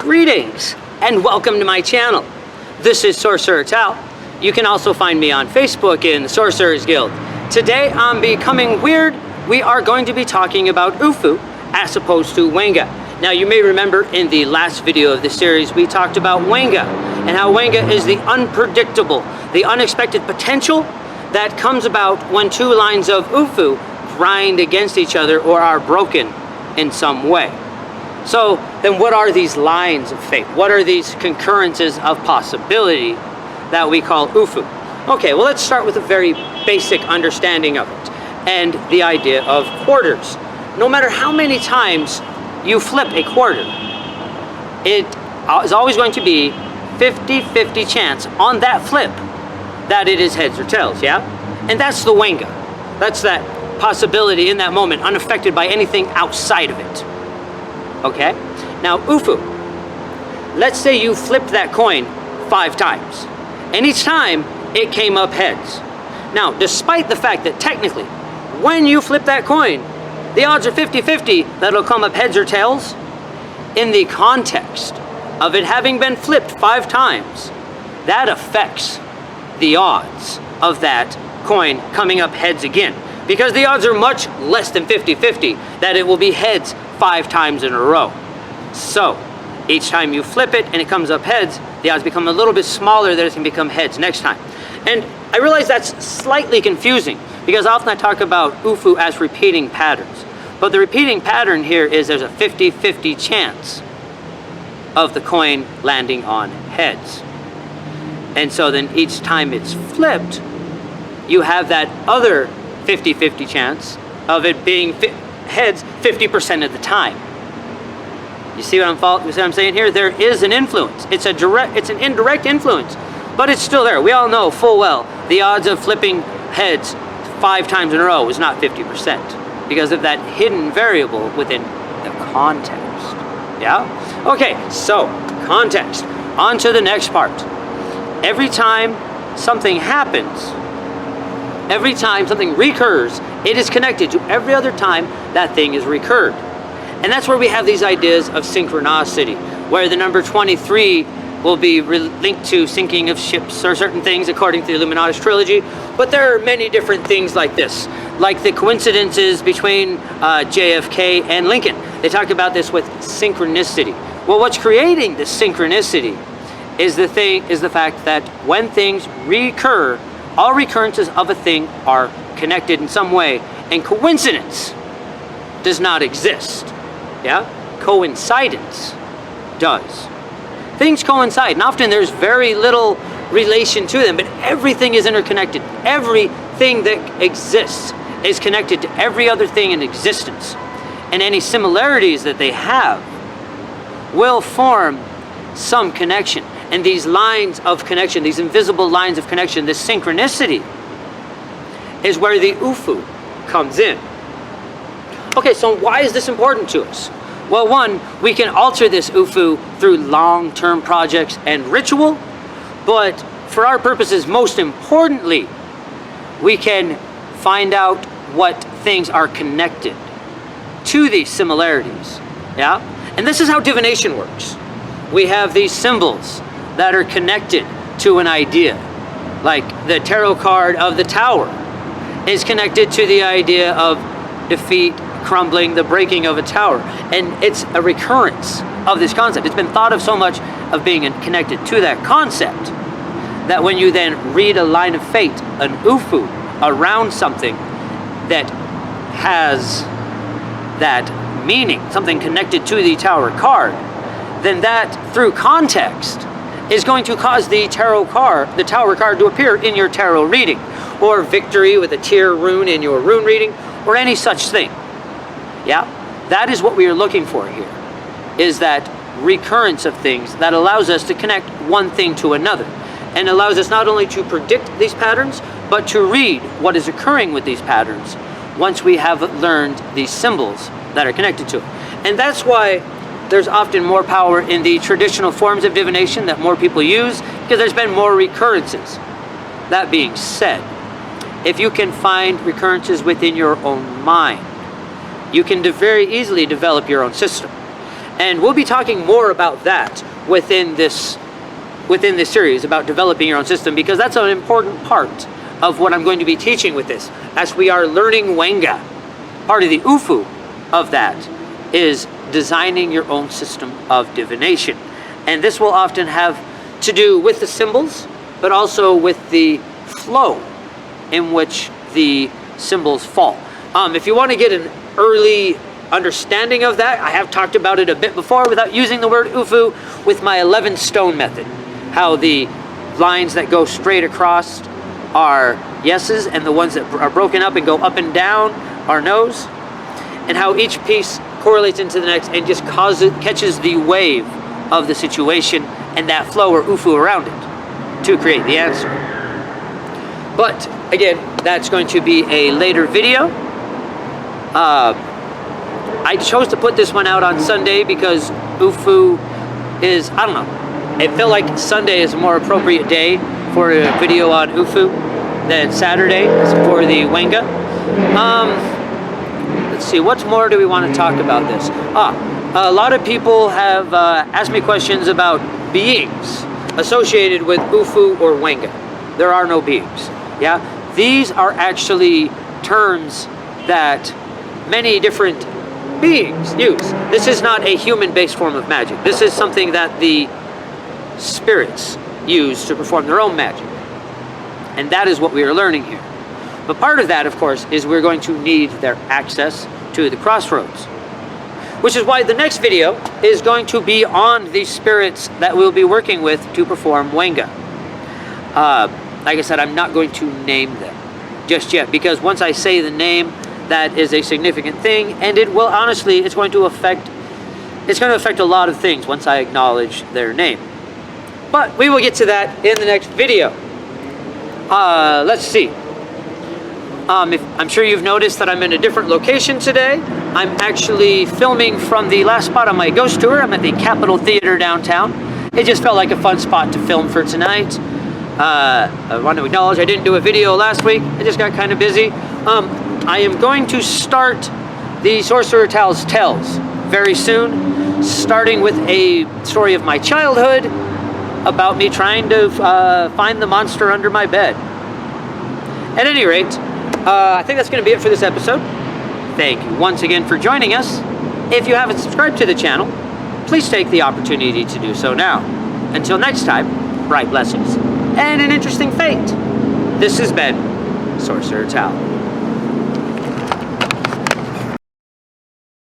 Greetings and welcome to my channel. This is Sorcerer Tal. You can also find me on Facebook in the Sorcerers Guild. Today on Becoming Weird, we are going to be talking about OofoO as opposed to Wenga. Now you may remember in the last video of this series we talked about Wenga and how Wenga is the unpredictable, the unexpected potential that comes about when two lines of OofoO grind against each other or are broken in some way. So then what are these lines of fate? What are these concurrences of possibility that we call OofoO? Okay, well let's start with a very basic understanding of it and the idea of quarters. No matter how many times you flip a quarter, it is always going to be 50-50 chance on that flip that it is heads or tails, yeah? And that's the Wenga. That's that possibility in that moment, unaffected by anything outside of it. Okay? Now, OofoO. Let's say you flipped that coin 5 times, and each time it came up heads. Now, despite the fact that technically, when you flip that coin, the odds are 50-50 that it'll come up heads or tails, in the context of it having been flipped 5 times, that affects the odds of that coin coming up heads again, because the odds are much less than 50-50 that it will be heads 5 times in a row. So each time you flip it and it comes up heads, the odds become a little bit smaller that it can become heads next time. And I realize that's slightly confusing because often I talk about OofoO as repeating patterns, but the repeating pattern here is there's a 50-50 chance of the coin landing on heads. And so then each time it's flipped, you have that other 50-50 chance of it being heads 50% of the time. You see what I'm saying here? There is an influence. It's an indirect influence, but it's still there. We all know full well the odds of flipping heads 5 times in a row is not 50% because of that hidden variable within the context. Yeah? Okay, so context. On to the next part. Every time something happens, every time something recurs, it is connected to every other time that thing is recurred. And that's where we have these ideas of synchronicity, where the number 23 will be linked to sinking of ships or certain things according to the Illuminatus trilogy. But there are many different things like this, like the coincidences between JFK and Lincoln. They talk about this with synchronicity. Well, what's creating this synchronicity is the fact that when things recur, all recurrences of a thing are connected in some way, and coincidence does not exist. Yeah? Coincidence does. Things coincide, and often there's very little relation to them, but everything is interconnected. Everything that exists is connected to every other thing in existence. And any similarities that they have will form some connection. And these lines of connection, these invisible lines of connection, this synchronicity, is where the OofoO comes in. Okay, so why is this important to us? Well, one, we can alter this OofoO through long-term projects and ritual, but for our purposes, most importantly, we can find out what things are connected to these similarities. Yeah? And this is how divination works. We have these symbols that are connected to an idea. Like the tarot card of the Tower is connected to the idea of defeat, crumbling, the breaking of a tower. And it's a recurrence of this concept. It's been thought of so much of being connected to that concept that when you then read a line of fate, an OofoO, around something that has that meaning, something connected to the Tower card, then that, through context, is going to cause the Tower card to appear in your tarot reading, or victory with a tier rune in your rune reading, or any such thing. Yeah? That is what we are looking for here, is that recurrence of things that allows us to connect one thing to another, and allows us not only to predict these patterns, but to read what is occurring with these patterns once we have learned these symbols that are connected to it. And that's why there's often more power in the traditional forms of divination that more people use, because there's been more recurrences. That being said, if you can find recurrences within your own mind, you can very easily develop your own system. And we'll be talking more about that within this series about developing your own system, because that's an important part of what I'm going to be teaching with this, as we are learning Wenga. Part of the OofoO of that is designing your own system of divination. And this will often have to do with the symbols, but also with the flow in which the symbols fall. If you want to get an early understanding of that, I have talked about it a bit before without using the word OofoO, with my 11 stone method. How the lines that go straight across are yeses, and the ones that are broken up and go up and down are no's. And how each piece correlates into the next and just catches the wave of the situation and that flow or OofoO around it to create the answer. But again, that's going to be a later video. I chose to put this one out on Sunday because OofoO is, I don't know, it felt like Sunday is a more appropriate day for a video on OofoO than Saturday for the Wenga. Let's see, what more do we want to talk about this? A lot of people have asked me questions about beings associated with OofoO or Wenga. There are no beings. Yeah, these are actually terms that many different beings use. This is not a human-based form of magic. This is something that the spirits use to perform their own magic. And that is what we are learning here. But part of that, of course, is we're going to need their access to the crossroads. Which is why the next video is going to be on the spirits that we'll be working with to perform Wenga. Like I said, I'm not going to name them just yet, because once I say the name, that is a significant thing, and it will honestly, it's going to affect a lot of things once I acknowledge their name. But we will get to that in the next video. Let's see. I'm sure you've noticed that I'm in a different location today. I'm actually filming from the last spot on my ghost tour. I'm at the Capitol Theater downtown. It just felt like a fun spot to film for tonight. I want to acknowledge I didn't do a video last week. I just got kind of busy. I am going to start the Sorcerer Tal's Tales very soon, starting with a story of my childhood about me trying to find the monster under my bed. At any rate, I think that's going to be it for this episode. Thank you once again for joining us. If you haven't subscribed to the channel, please take the opportunity to do so now. Until next time, bright blessings and an interesting fate. This has been Sorcerer Tal.